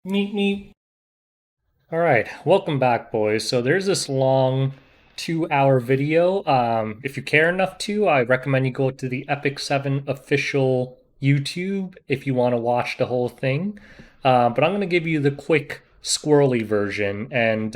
Meet me. All right, welcome back, boys. So there's this long 2 hour video. If you care enough to, I recommend you go to the Epic 7 official YouTube if you want to watch the whole thing. But I'm going to give you the quick squirrely version. And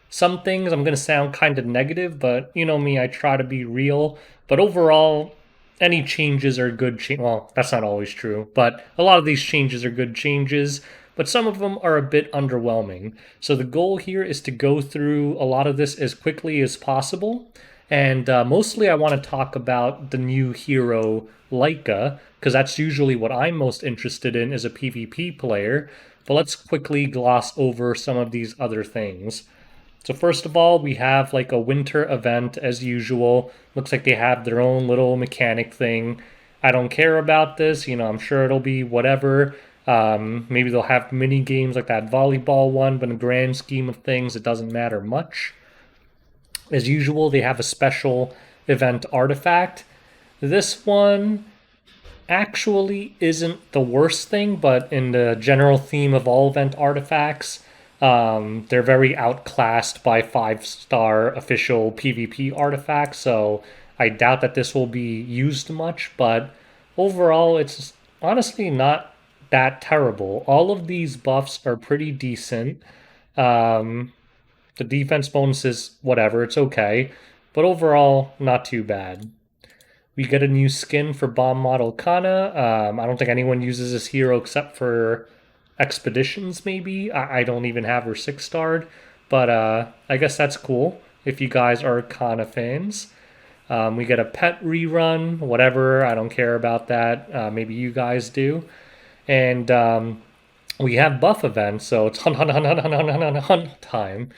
some things I'm going to sound kind of negative, but you know me, I try to be real. But overall, any changes are good. Well, that's not always true, but a lot of these changes are good changes, but some of them are a bit underwhelming. So the goal here is to go through a lot of this as quickly as possible. And mostly I want to talk about the new hero, Laika, because that's usually what I'm most interested in as a PvP player. But let's quickly gloss over some of these other things. So first of all, we have like a winter event as usual. Looks like they have their own little mechanic thing. I don't care about this. I'm sure it'll be whatever. Maybe they'll have mini games like that volleyball one, but in the grand scheme of things, it doesn't matter much. As usual, they have a special event artifact. This one actually isn't the worst thing, but in the general theme of all event artifacts, they're very outclassed by 5-star official PvP artifacts, so I doubt that this will be used much, but overall, it's honestly not that terrible. All of these buffs are pretty decent. Um, the defense bonus is whatever, it's okay, but overall, not too bad. We get a new skin for bomb model Kana. I don't think anyone uses this hero except for expeditions, maybe. I don't even have her 6-starred, but I guess that's cool if you guys are Kana fans. We get a pet rerun, whatever. I don't care about that. Maybe you guys do. And we have buff events, so it's hunt time.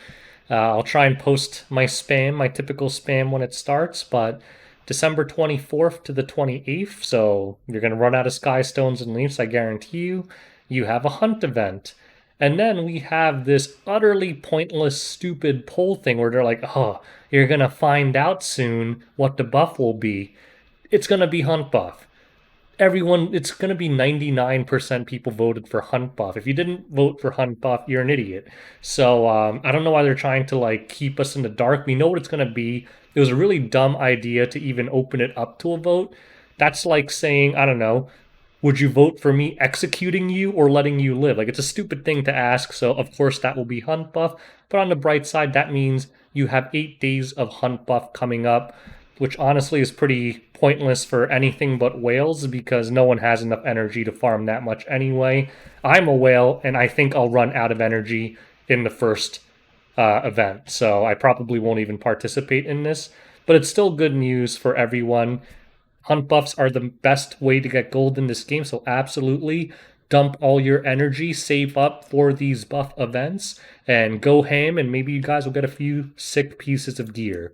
I'll try and post my spam, my typical spam when it starts, but December 24th to the 28th, so you're going to run out of sky stones and leaves, I guarantee you. You have a hunt event. And then we have this utterly pointless, stupid poll thing where they're like, oh, you're going to find out soon what the buff will be. It's going to be hunt buff. It's going to be 99% people voted for hunt buff. If you didn't vote for hunt buff, you're an idiot. So I don't know why they're trying to like keep us in the dark. We know what it's going to be. It was a really dumb idea to even open it up to a vote. That's like saying, I don't know, would you vote for me executing you or letting you live? Like, it's a stupid thing to ask, so of course that will be hunt buff. But on the bright side, that means you have 8 days of hunt buff coming up, which honestly is pretty pointless for anything but whales because no one has enough energy to farm that much anyway. I'm a whale, and I think I'll run out of energy in the first event, so I probably won't even participate in this. But it's still good news for everyone. Hunt buffs are the best way to get gold in this game, so absolutely dump all your energy, save up for these buff events, and go ham, and maybe you guys will get a few sick pieces of gear.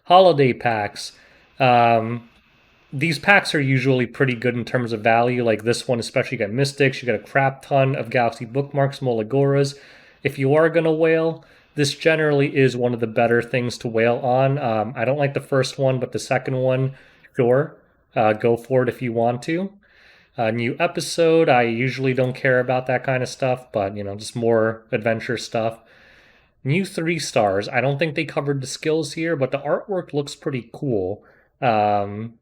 Holiday packs. Um, these packs are usually pretty good in terms of value. Like this one, especially, you get Mystics, you get a crap ton of Galaxy Bookmarks, Molagoras. If you are going to whale, this generally is one of the better things to whale on. I don't like the first one, but the second one, sure, go for it if you want to. New episode, I usually don't care about that kind of stuff, but just more adventure stuff. New 3-stars. I don't think they covered the skills here, but the artwork looks pretty cool. Um,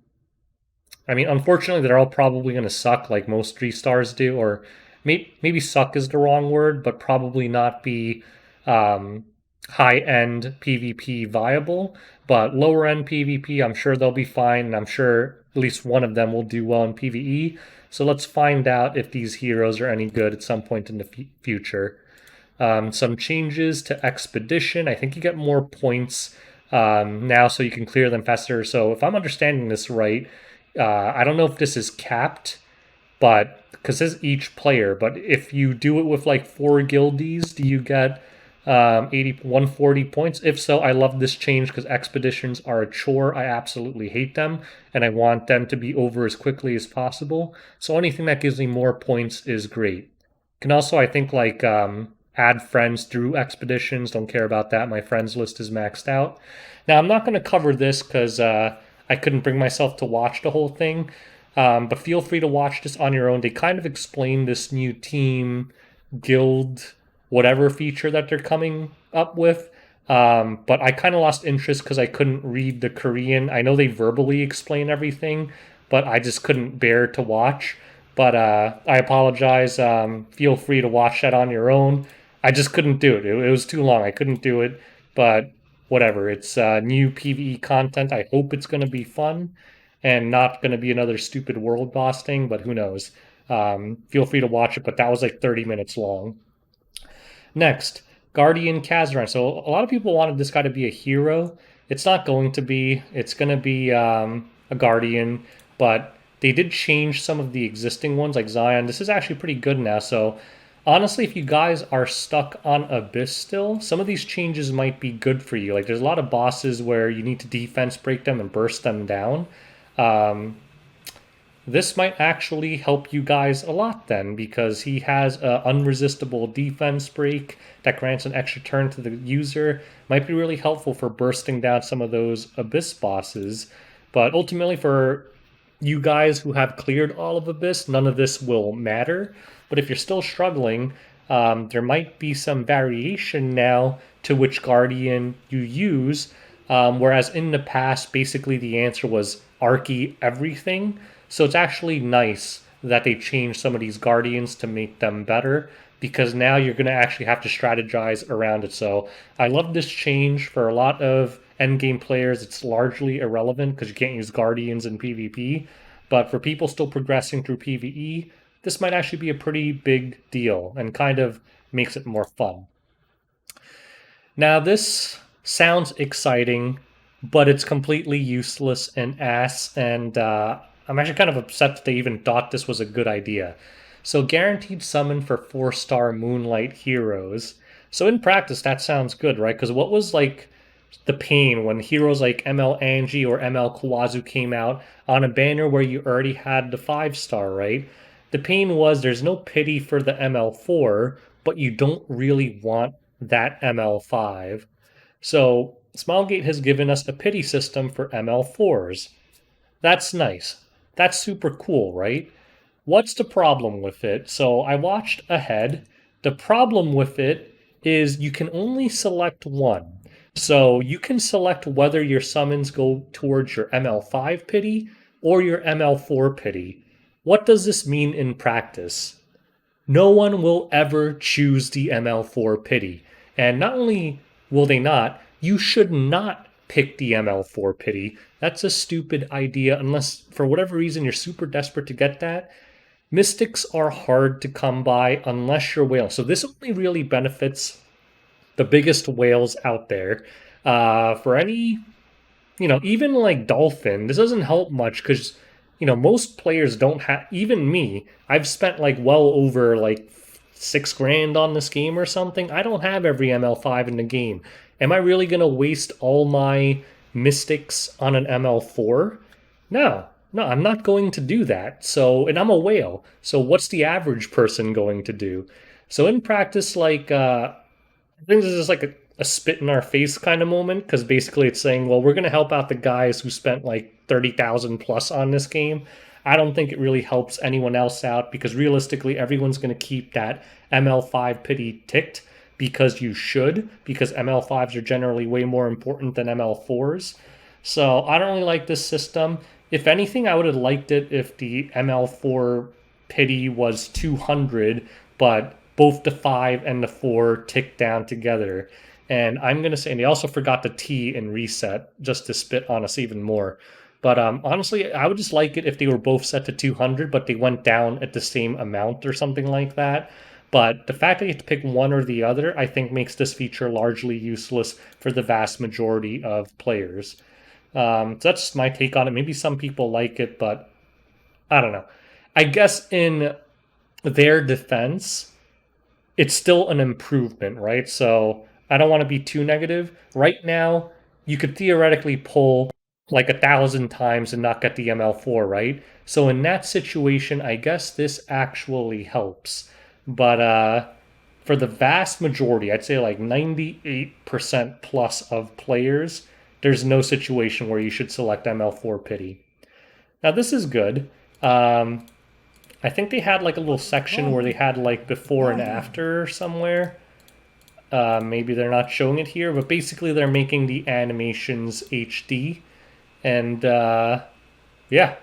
I mean, unfortunately, they're all probably going to suck like most 3-stars do, or maybe suck is the wrong word, but probably not be um, high end PvP viable. But lower end PvP, I'm sure they'll be fine, and I'm sure at least one of them will do well in PvE. So let's find out if these heroes are any good at some point in the future. Some changes to expedition. I think you get more points now, so you can clear them faster. So if I'm understanding this right, I don't know if this is capped, but because this is each player. But if you do it with like 4 guildies, do you get 140 points? If so, I love this change because expeditions are a chore. I absolutely hate them, and I want them to be over as quickly as possible. So anything that gives me more points is great. Can also, I think, like add friends through expeditions. Don't care about that. My friends list is maxed out. Now, I'm not going to cover this because I couldn't bring myself to watch the whole thing. But feel free to watch this on your own. They kind of explain this new team guild whatever feature that they're coming up with. But I kind of lost interest because I couldn't read the Korean. I know they verbally explain everything, but I just couldn't bear to watch. But I apologize. Feel free to watch that on your own. I just couldn't do it. It was too long. I couldn't do it. But whatever. It's new PvE content. I hope it's going to be fun and not going to be another stupid world boss thing, but who knows? Feel free to watch it, but that was like 30 minutes long. Next, Guardian Kazaran. So a lot of people wanted this guy to be a hero. It's not going to be. It's going to be a Guardian, but they did change some of the existing ones, like Zion. This is actually pretty good now. So honestly, if you guys are stuck on Abyss still, some of these changes might be good for you. Like there's a lot of bosses where you need to defense break them and burst them down. Um, this might actually help you guys a lot then, because he has an unresistible defense break that grants an extra turn to the user. Might be really helpful for bursting down some of those Abyss bosses. But ultimately, for you guys who have cleared all of Abyss, none of this will matter. But if you're still struggling, there might be some variation now to which Guardian you use. Whereas in the past, basically the answer was Arky everything. So it's actually nice that they changed some of these Guardians to make them better, because now you're going to actually have to strategize around it. So I love this change. For a lot of endgame players, it's largely irrelevant because you can't use Guardians in PvP. But for people still progressing through PvE, this might actually be a pretty big deal and kind of makes it more fun. Now, this sounds exciting, but it's completely useless and ass, and I'm actually kind of upset that they even thought this was a good idea. So, guaranteed summon for 4-star Moonlight heroes. So, in practice, that sounds good, right? Because what was like the pain when heroes like ML Angie or ML Kawazu came out on a banner where you already had the 5-star, right? The pain was there's no pity for the ML4, but you don't really want that ML5. So Smilegate has given us a pity system for ML4s. That's nice. That's super cool, right? What's the problem with it? So I watched ahead. The problem with it is you can only select one. So you can select whether your summons go towards your ML5 pity or your ML4 pity. What does this mean in practice? No one will ever choose the ML4 pity. And not only will they not, you should not pick the ML4 pity. That's a stupid idea unless for whatever reason you're super desperate to get that. Mystics are hard to come by unless you're whale. So this only really benefits the biggest whales out there. For any, even like Dolphin, this doesn't help much because, most players don't have, even me, I've spent like well over like 6 grand on this game or something. I don't have every ML5 in the game. Am I really going to waste all my mystics on an ML4? No, no, I'm not going to do that. So, and I'm a whale. So, what's the average person going to do? So, in practice, like, I think this is like a spit in our face kind of moment because basically it's saying, well, we're going to help out the guys who spent like 30,000 plus on this game. I don't think it really helps anyone else out because realistically, everyone's going to keep that ML5 pity ticked because you should, because ML5s are generally way more important than ML4s. So I don't really like this system. If anything, I would have liked it if the ML4 pity was 200, but both the 5 and the 4 tick down together. And I'm going to say, and they also forgot the T in reset just to spit on us even more. But honestly, I would just like it if they were both set to 200, but they went down at the same amount or something like that. But the fact that you have to pick one or the other, I think, makes this feature largely useless for the vast majority of players. So that's my take on it. Maybe some people like it, but I don't know. I guess in their defense, it's still an improvement, right? So I don't want to be too negative. Right now, you could theoretically pull like 1,000 times and not get the ML4, right? So in that situation, I guess this actually helps. But for the vast majority, I'd say like 98% plus of players, there's no situation where you should select ML4 pity. Now, this is good. I think they had like a little section where they had like before and after somewhere. Maybe they're not showing it here, but basically they're making the animations HD. And yeah,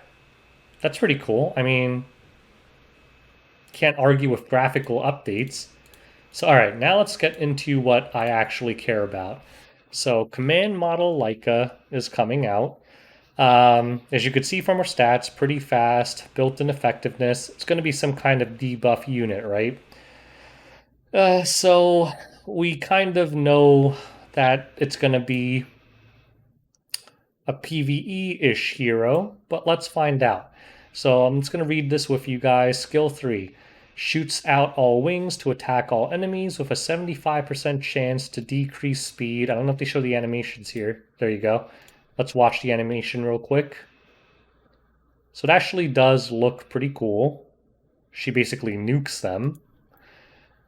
that's pretty cool. I mean, can't argue with graphical updates. So, all right, now let's get into what I actually care about. So, command model Laika is coming out. As you could see from our stats, pretty fast, built-in effectiveness. It's going to be some kind of debuff unit, right? So we kind of know that it's going to be a PvE-ish hero, but let's find out. So I'm just going to read this with you guys. Skill 3. Shoots out all wings to attack all enemies with a 75% chance to decrease speed. I don't know if they show the animations here. There you go. Let's watch the animation real quick. So it actually does look pretty cool. She basically nukes them.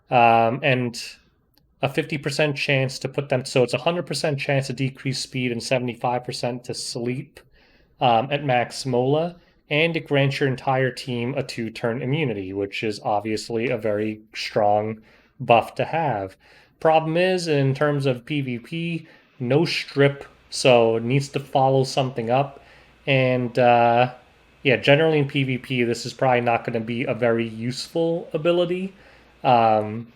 And a 50% chance to put them, so it's a 100% chance to decrease speed and 75% to sleep at max mola, and it grants your entire team a 2-turn immunity, which is obviously a very strong buff to have. Problem is, in terms of PvP, no strip, so it needs to follow something up, and yeah, generally in PvP, this is probably not going to be a very useful ability. Um,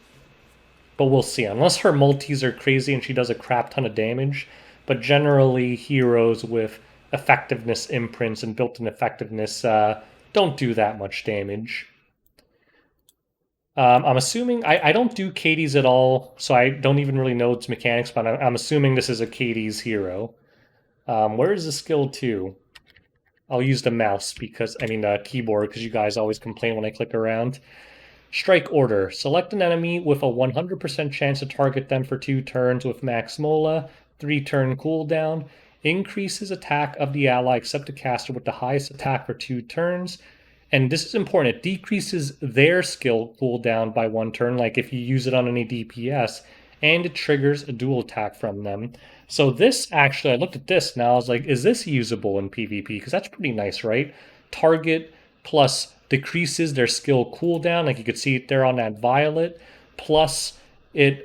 but we'll see. Unless her multis are crazy and she does a crap ton of damage. But generally, heroes with effectiveness imprints and built-in effectiveness don't do that much damage. I'm assuming I don't do Katie's at all, so I don't even really know its mechanics. But I'm assuming this is a Katie's hero. Where is the skill 2? I'll use the mouse because I mean the keyboard because you guys always complain when I click around. Strike order. Select an enemy with a 100% chance to target them for 2 turns with max mola, 3-turn cooldown. Increases attack of the ally except the caster with the highest attack for 2 turns. And this is important. It decreases their skill cooldown by 1 turn, like if you use it on any DPS, and it triggers a dual attack from them. So this actually, I looked at this now, I was like, is this usable in PvP? Because that's pretty nice, right? Target plus decreases their skill cooldown, like you could see it there on that violet, plus it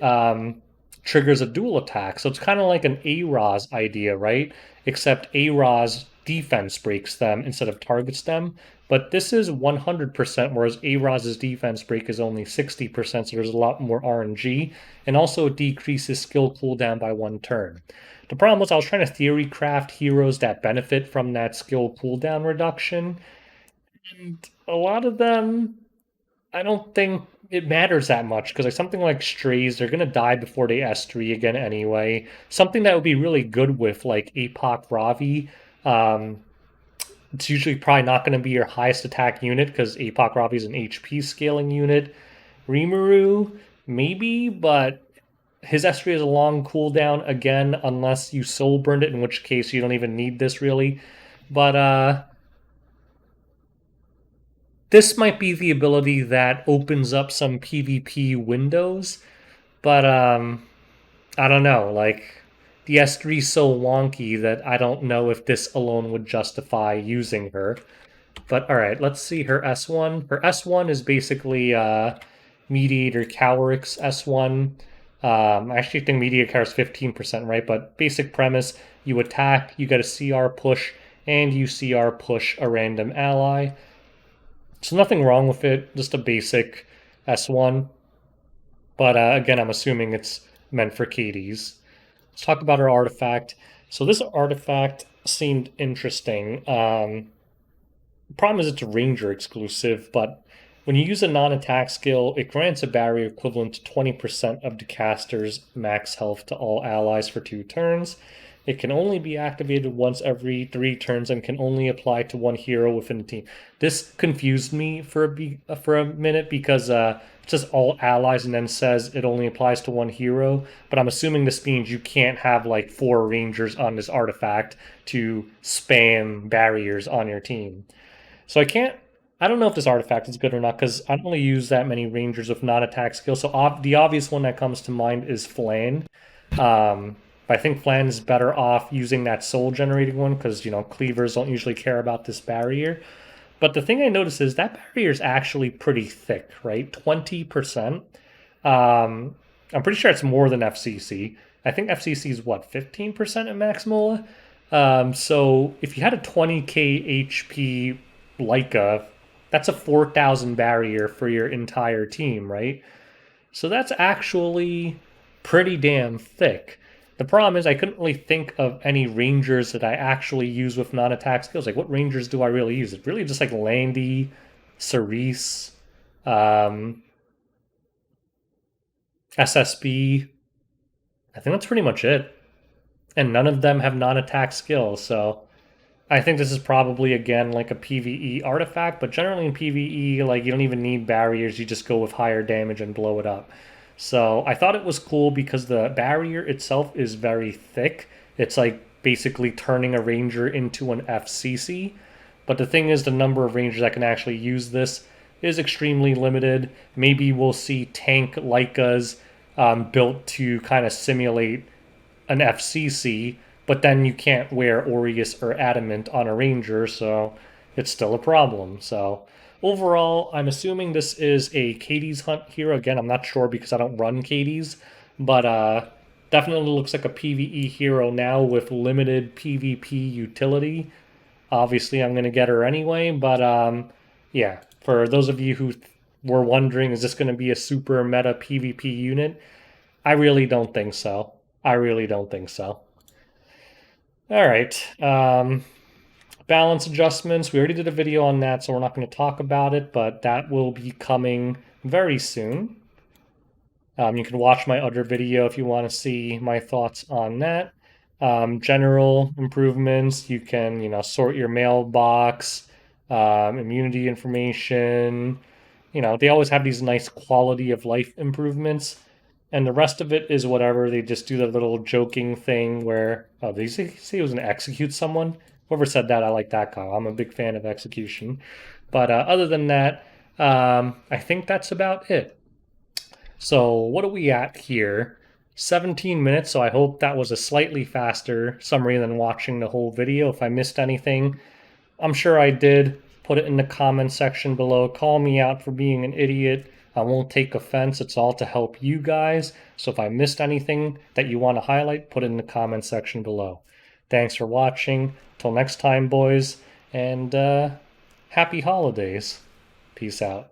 triggers a dual attack. So it's kind of like an A-Raz idea, right? Except A-Raz defense breaks them instead of targets them. But this is 100%, whereas A-Raz's defense break is only 60%, so there's a lot more RNG. And also it decreases skill cooldown by 1 turn. The problem was I was trying to theory craft heroes that benefit from that skill cooldown reduction. And a lot of them, I don't think it matters that much because like something like strays, they're gonna die before they S3 again anyway. Something that would be really good with like Apoc Ravi. It's usually probably not going to be your highest attack unit because Apoc Ravi is an HP scaling unit. Rimuru, maybe, but his S3 has a long cooldown again, unless you soul burned it, in which case you don't even need this really. But this might be the ability that opens up some PvP windows, but I don't know. Like the S3 is so wonky that I don't know if this alone would justify using her. But all right, let's see her S1. Her S1 is basically Mediator Cowrick's S1. I actually think Mediator Cower is 15%, right? But basic premise, you attack, you get a CR push, and you CR push a random ally. So nothing wrong with it, just a basic S1. But again, I'm assuming it's meant for Katie's. Let's talk about her artifact. So this artifact seemed interesting. The problem is it's a ranger exclusive, but when you use a non-attack skill, it grants a barrier equivalent to 20% of the caster's max health to all allies for 2 turns. It can only be activated once every 3 turns and can only apply to one hero within the team. This confused me for a minute because it says all allies and then says it only applies to one hero. But I'm assuming this means you can't have like 4 rangers on this artifact to spam barriers on your team. So I don't know if this artifact is good or not because I don't really use that many rangers with non-attack skills. So the obvious one that comes to mind is Flan. But I think Flan is better off using that soul generating one because, cleavers don't usually care about this barrier. But the thing I noticed is that barrier is actually pretty thick, right? 20%. Um, I'm pretty sure it's more than FCC. I think FCC is what, 15% at max mola? So if you had a 20k HP Laika, that's a 4,000 barrier for your entire team, right? So that's actually pretty damn thick. The problem is I couldn't really think of any rangers that I actually use with non-attack skills. Like, what rangers do I really use? It's really just like Landy, Cerise, um, SSB. I think that's pretty much it. And none of them have non-attack skills, so I think this is probably again like a PvE artifact, but generally in PvE, like you don't even need barriers, you just go with higher damage and blow it up. So I thought it was cool because the barrier itself is very thick. It's like basically turning a ranger into an FCC. But the thing is, the number of rangers that can actually use this is extremely limited. Maybe we'll see tank Laikas built to kind of simulate an FCC, but then you can't wear Aureus or Adamant on a Ranger, so it's still a problem. So overall, I'm assuming this is a Katie's Hunt hero. Again, I'm not sure because I don't run Katie's, but definitely looks like a PvE hero now with limited PvP utility. Obviously, I'm going to get her anyway, but yeah, for those of you who were wondering, is this going to be a super meta PvP unit? I really don't think so. I really don't think so. All right. Balance adjustments. We already did a video on that, so we're not going to talk about it, but that will be coming very soon. You can watch my other video if you want to see my thoughts on that. General improvements. You can, sort your mailbox, immunity information. They always have these nice quality of life improvements. And the rest of it is whatever. They just do the little joking thing where, oh, did he say he was going to execute someone? Whoever said that, I like that guy. I'm a big fan of execution. But other than that, I think that's about it. So what are we at here? 17 minutes, so I hope that was a slightly faster summary than watching the whole video. If I missed anything, I'm sure I did. Put it in the comment section below. Call me out for being an idiot. I won't take offense. It's all to help you guys. So if I missed anything that you want to highlight, put it in the comment section below. Thanks for watching. Till next time, boys, and happy holidays. Peace out.